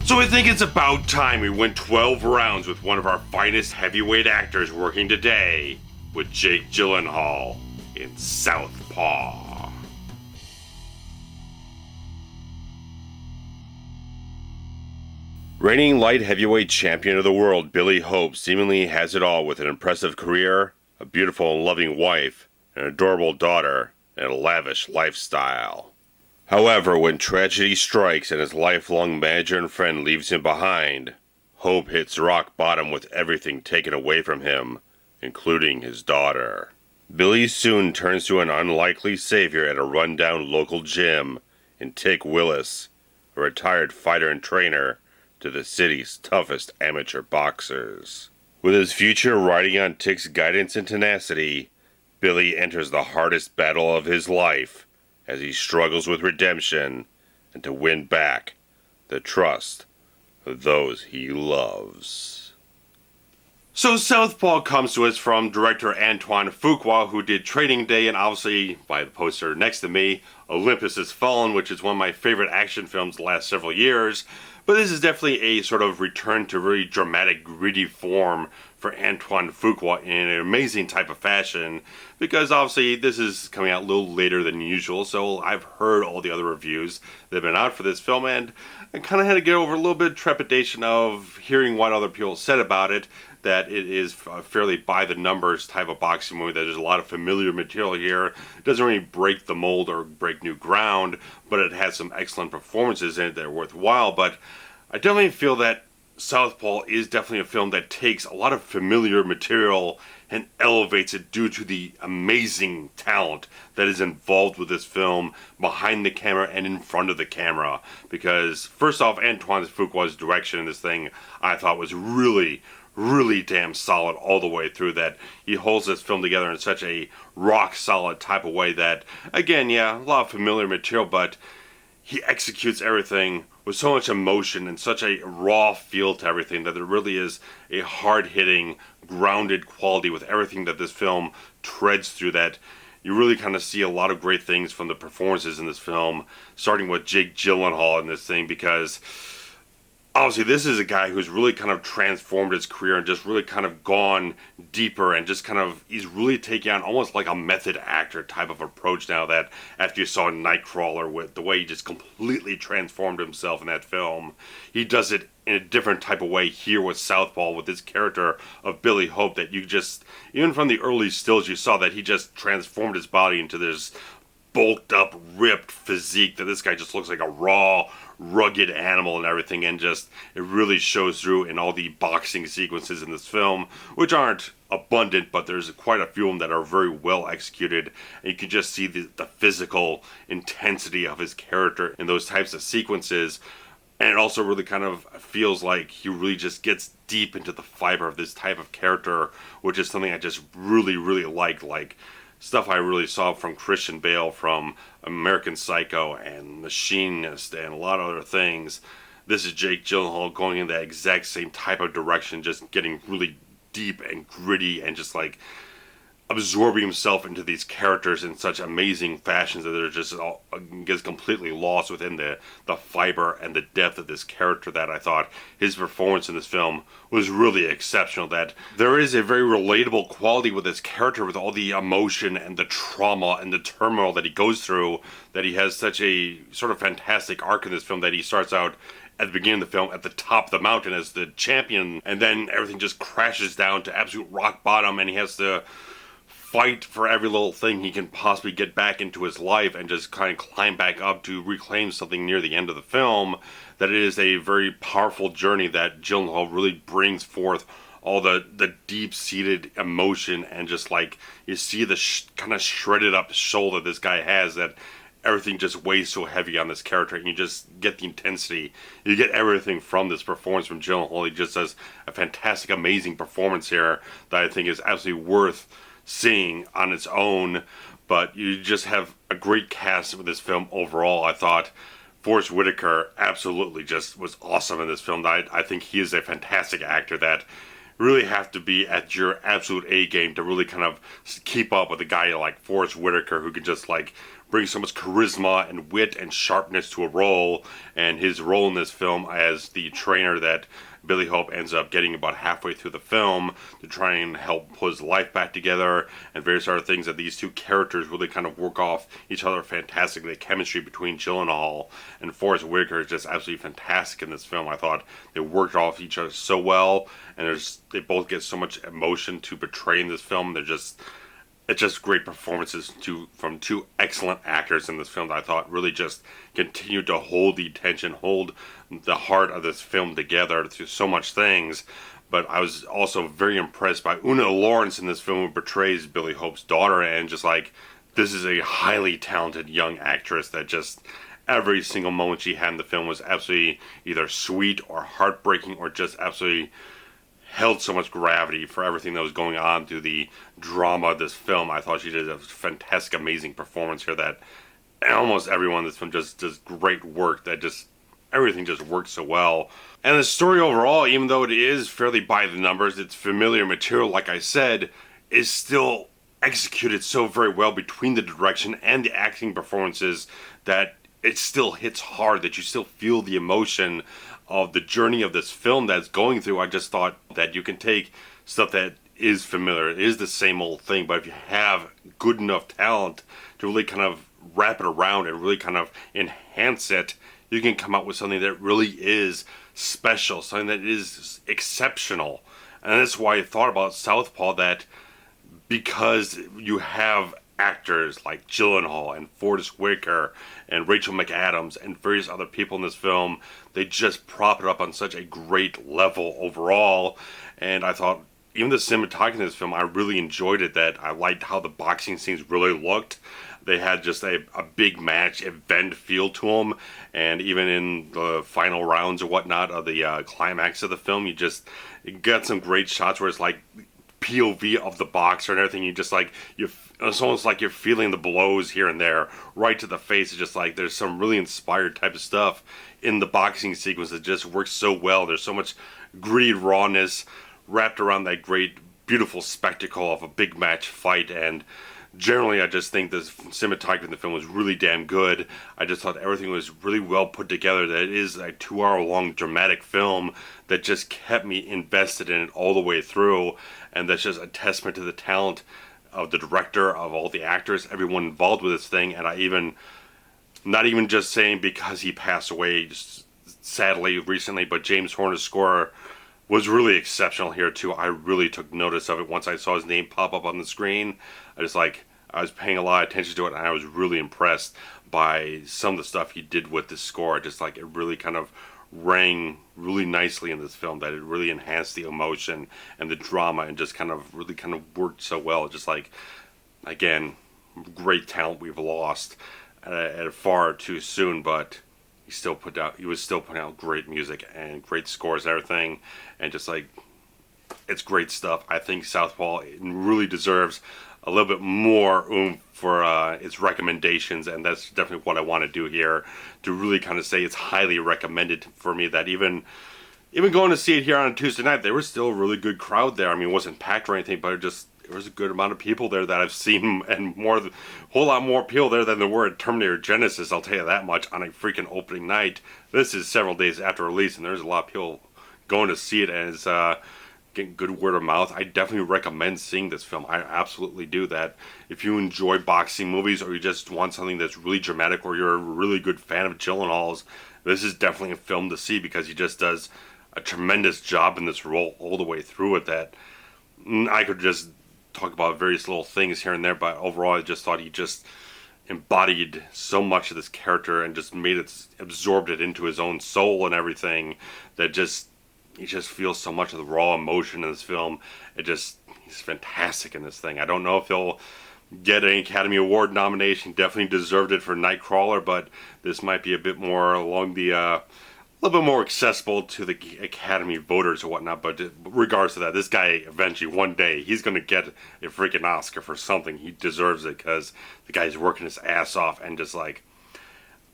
So I think it's about time we went 12 rounds with one of our finest heavyweight actors working today, with Jake Gyllenhaal in Southpaw. Reigning light heavyweight champion of the world, Billy Hope seemingly has it all with an impressive career, a beautiful and loving wife, an adorable daughter, and a lavish lifestyle. However, when tragedy strikes and his lifelong manager and friend leaves him behind, Hope hits rock bottom with everything taken away from him, including his daughter. Billy soon turns to an unlikely savior at a rundown local gym in Tick Willis, a retired fighter and trainer to the city's toughest amateur boxers. With his future riding on Tick's guidance and tenacity, Billy enters the hardest battle of his life as he struggles with redemption and to win back the trust of those he loves. So Southpaw comes to us from director Antoine Fuqua, who did Training Day and obviously, by the poster next to me, Olympus Has Fallen, which is one of my favorite action films the last several years. But this is definitely a sort of return to really dramatic, gritty form for Antoine Fuqua in an amazing type of fashion, because obviously this is coming out a little later than usual, so I've heard all the other reviews that have been out for this film, and I kind of had to get over a little bit of trepidation of hearing what other people said about it, that it is a fairly by-the-numbers type of boxing movie, that there's a lot of familiar material here. It doesn't really break the mold or break new ground, but it has some excellent performances in it that are worthwhile. But I definitely feel that Southpaw is definitely a film that takes a lot of familiar material and elevates it due to the amazing talent that is involved with this film behind the camera and in front of the camera. Because first off, Antoine Fuqua's direction in this thing I thought was really damn solid all the way through, that he holds this film together in such a rock solid type of way that, again, yeah, a lot of familiar material, but he executes everything with so much emotion and such a raw feel to everything that there really is a hard-hitting, grounded quality with everything that this film treads through, that you really kind of see a lot of great things from the performances in this film, starting with Jake Gyllenhaal in this thing, because obviously this is a guy who's really kind of transformed his career and just really kind of gone deeper and just kind of, he's really taking on almost like a method actor type of approach now, that after you saw Nightcrawler, with the way he just completely transformed himself in that film, he does it in a different type of way here with Southpaw, with this character of Billy Hope, that you just, even from the early stills you saw that he just transformed his body into this bulked up, ripped physique, that this guy just looks like a raw, rugged animal and everything, and just it really shows through in all the boxing sequences in this film, which aren't abundant, but there's quite a few of them that are very well executed, and you can just see the physical intensity of his character in those types of sequences. And it also really kind of feels like he really just gets deep into the fiber of this type of character, which is something I just really like stuff I really saw from Christian Bale from American Psycho and Machinist and a lot of other things. This is Jake Gyllenhaal going in that exact same type of direction, just getting really deep and gritty and just like absorbing himself into these characters in such amazing fashions that they're just all, gets completely lost within the fiber and the depth of this character, that I thought his performance in this film was really exceptional. That there is a very relatable quality with this character, with all the emotion and the trauma and the turmoil that he goes through, that he has such a sort of fantastic arc in this film, that he starts out at the beginning of the film at the top of the mountain as the champion, and then everything just crashes down to absolute rock bottom, and he has to fight for every little thing he can possibly get back into his life and just kind of climb back up to reclaim something near the end of the film. That it is a very powerful journey, that Gyllenhaal really brings forth all the deep-seated emotion, and just like you see the kind of shredded up soul that this guy has, that everything just weighs so heavy on this character, and you just get the intensity. You get everything from this performance from Gyllenhaal. He just does a fantastic, amazing performance here that I think is absolutely worth seeing on its own. But you just have a great cast with this film overall. I thought Forest Whitaker absolutely just was awesome in this film. I think he is a fantastic actor that really have to be at your absolute A game to really kind of keep up with a guy like Forest Whitaker, who can just like brings so much charisma and wit and sharpness to a role, and his role in this film as the trainer that Billy Hope ends up getting about halfway through the film to try and help put his life back together, and various other things, that these two characters really kind of work off each other fantastically. The chemistry between Gyllenhaal and Forrest Whitaker is just absolutely fantastic in this film. I thought they worked off each other so well, and they both get so much emotion to portray in this film. It's just great performances from two excellent actors in this film that I thought really just continued to hold the attention, hold the heart of this film together through so much things. But I was also very impressed by Oona Laurence in this film, who portrays Billy Hope's daughter, and just like, this is a highly talented young actress that just every single moment she had in the film was absolutely either sweet or heartbreaking, or just absolutely held so much gravity for everything that was going on through the drama of this film. I thought she did a fantastic, amazing performance here, that almost everyone in this film just does great work, that just everything just works so well. And the story overall, even though it is fairly by the numbers, it's familiar material, like I said, is still executed so very well between the direction and the acting performances, that it still hits hard, that you still feel the emotion of the journey of this film that's going through. I just thought that you can take stuff that is familiar, it is the same old thing, but if you have good enough talent to really kind of wrap it around and really kind of enhance it, you can come out with something that really is special, something that is exceptional. And that's why I thought about Southpaw, that because you have actors like Gyllenhaal and Forrest Whitaker and Rachel McAdams and various other people in this film, they just prop it up on such a great level overall. And I thought, even the cinematography in this film, I really enjoyed it. That I liked how the boxing scenes really looked. They had just a big match event feel to them, and even in the final rounds or whatnot of the climax of the film, you got some great shots where it's like POV of the boxer and everything. It's almost like you're feeling the blows here and there right to the face. It's just like there's some really inspired type of stuff in the boxing sequence that just works so well. There's so much gritty rawness wrapped around that great, beautiful spectacle of a big match fight. And generally, I just think the cinematography in the film was really damn good. I just thought everything was really well put together. That it is a 2-hour-long dramatic film that just kept me invested in it all the way through. And that's just a testament to the talent of the director, of all the actors, everyone involved with this thing. And not even just saying because he passed away just sadly recently, but James Horner's score was really exceptional here too. I really took notice of it once I saw his name pop up on the screen. I was paying a lot of attention to it, and I was really impressed by some of the stuff he did with the score. Just like, it really kind of rang really nicely in this film, that it really enhanced the emotion and the drama, and just kind of really kind of worked so well. Just like, again, great talent we've lost at far too soon, but he was still putting out great music and great scores and everything, and just like, it's great stuff. I think Southpaw really deserves a little bit more oomph for its recommendations, and that's definitely what I want to do here, to really kind of say it's highly recommended for me. That even going to see it here on a Tuesday night, there was still a really good crowd there. I mean, it wasn't packed or anything, but there was a good amount of people there that I've seen, and a whole lot more people there than there were at Terminator Genesis, I'll tell you that much, on a freaking opening night. This is several days after release, and there's a lot of people going to see it, and it's getting good word of mouth. I definitely recommend seeing this film. I absolutely do that. If you enjoy boxing movies, or you just want something that's really dramatic, or you're a really good fan of Gyllenhaal's, this is definitely a film to see, because he just does a tremendous job in this role all the way through it. That I could just talk about various little things here and there, but overall I just thought he just embodied so much of this character and just absorbed it into his own soul and everything, that he just feels so much of the raw emotion in this film. He's fantastic in this thing. I don't know if he'll get an Academy Award nomination. Definitely deserved it for Nightcrawler, but this might be a bit more along the a little bit more accessible to the Academy voters or whatnot. But regardless of that, this guy eventually, one day, he's going to get a freaking Oscar for something. He deserves it, because the guy's working his ass off, and just like,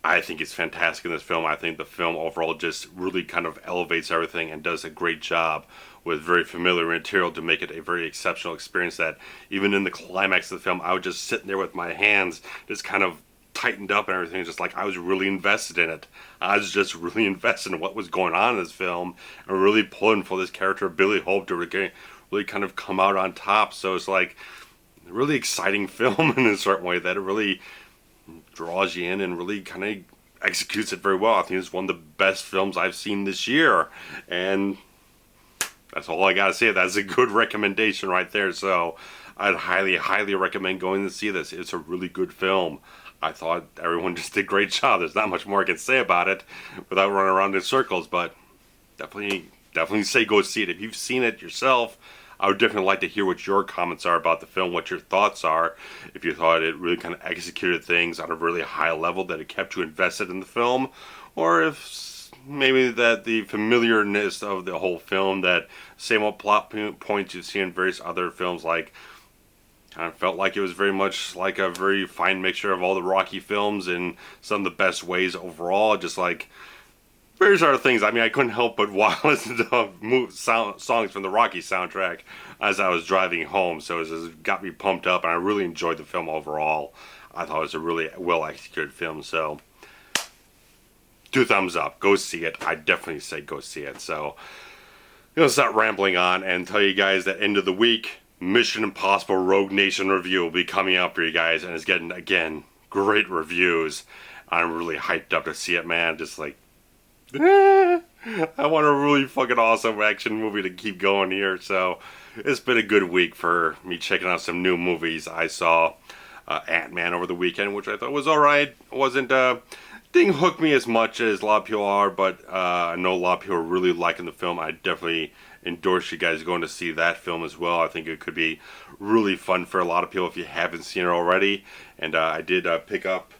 I think he's fantastic in this film. I think the film overall just really kind of elevates everything and does a great job with very familiar material to make it a very exceptional experience. That even in the climax of the film, I was just sitting there with my hands just kind of tightened up and everything. Just like I was really invested in it. I was just really invested in what was going on in this film, and really pulling for this character of Billy Hope to really kind of come out on top. So it's like a really exciting film in a certain way that it really draws you in and really kind of executes it very well. I think it's one of the best films I've seen this year, and that's all I gotta say. That's a good recommendation right there. So I'd highly recommend going to see this. It's a really good film. I thought everyone just did a great job. There's not much more I can say about it without running around in circles, but definitely say go see it. If you've seen it yourself, I would definitely like to hear what your comments are about the film, what your thoughts are. If you thought it really kind of executed things on a really high level, that it kept you invested in the film, or if maybe that the familiarness of the whole film, that same old plot points you see in various other films, like kind of felt like it was very much like a very fine mixture of all the Rocky films in some of the best ways overall. Just like various other things. I mean, I couldn't help but listen to songs from the Rocky soundtrack as I was driving home, so it just got me pumped up, and I really enjoyed the film overall. I thought it was a really well executed film, so 2 thumbs up. Go see it. I definitely say go see it. So stop rambling on and tell you guys that end of the week, Mission Impossible Rogue Nation review will be coming up for you guys, and it's getting, again, great reviews. I'm really hyped up to see it, man. Just like, I want a really fucking awesome action movie to keep going here. So it's been a good week for me checking out some new movies. I saw Ant-Man over the weekend, which I thought was alright. Didn't hook me as much as a lot of people are, but I know a lot of people are really liking the film. I definitely endorse you guys going to see that film as well. I think it could be really fun for a lot of people if you haven't seen it already. And I did pick up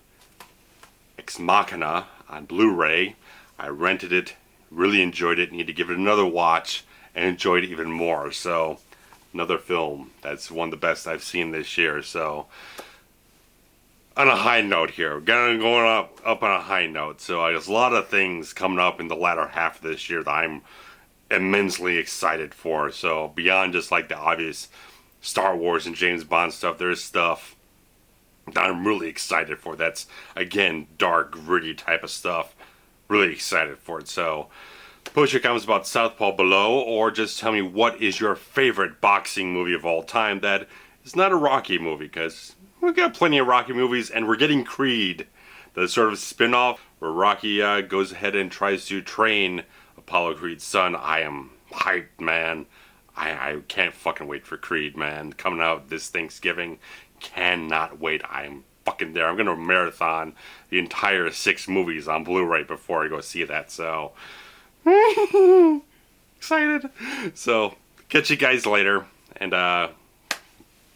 Ex Machina on Blu-ray. I rented it, really enjoyed it, need to give it another watch, and enjoyed it even more. So another film that's one of the best I've seen this year. So on a high note here, going up on a high note. So there's a lot of things coming up in the latter half of this year that I'm immensely excited for. So beyond just like the obvious Star Wars and James Bond stuff, there's stuff that I'm really excited for. That's, again, dark, gritty type of stuff. Really excited for it. So post your comments about Southpaw below, or just tell me what is your favorite boxing movie of all time that is not a Rocky movie, because we've got plenty of Rocky movies, and we're getting Creed, the sort of spin-off where Rocky goes ahead and tries to train Apollo Creed's son. I am hyped, man. I can't fucking wait for Creed, man. Coming out this Thanksgiving. Cannot wait. I'm fucking there. I'm going to marathon the entire 6 movies on Blu-ray before I go see that. So, excited. So, catch you guys later. And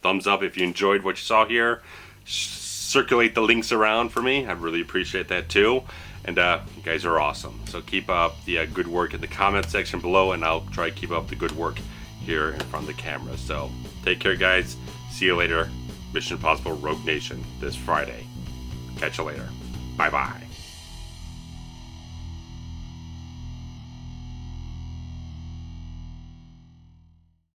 thumbs up if you enjoyed what you saw here. Circulate the links around for me. I'd really appreciate that too. And you guys are awesome. So keep up the good work in the comment section below, and I'll try to keep up the good work here in front of the camera. So take care, guys. See you later. Mission Impossible Rogue Nation this Friday. Catch you later. Bye-bye.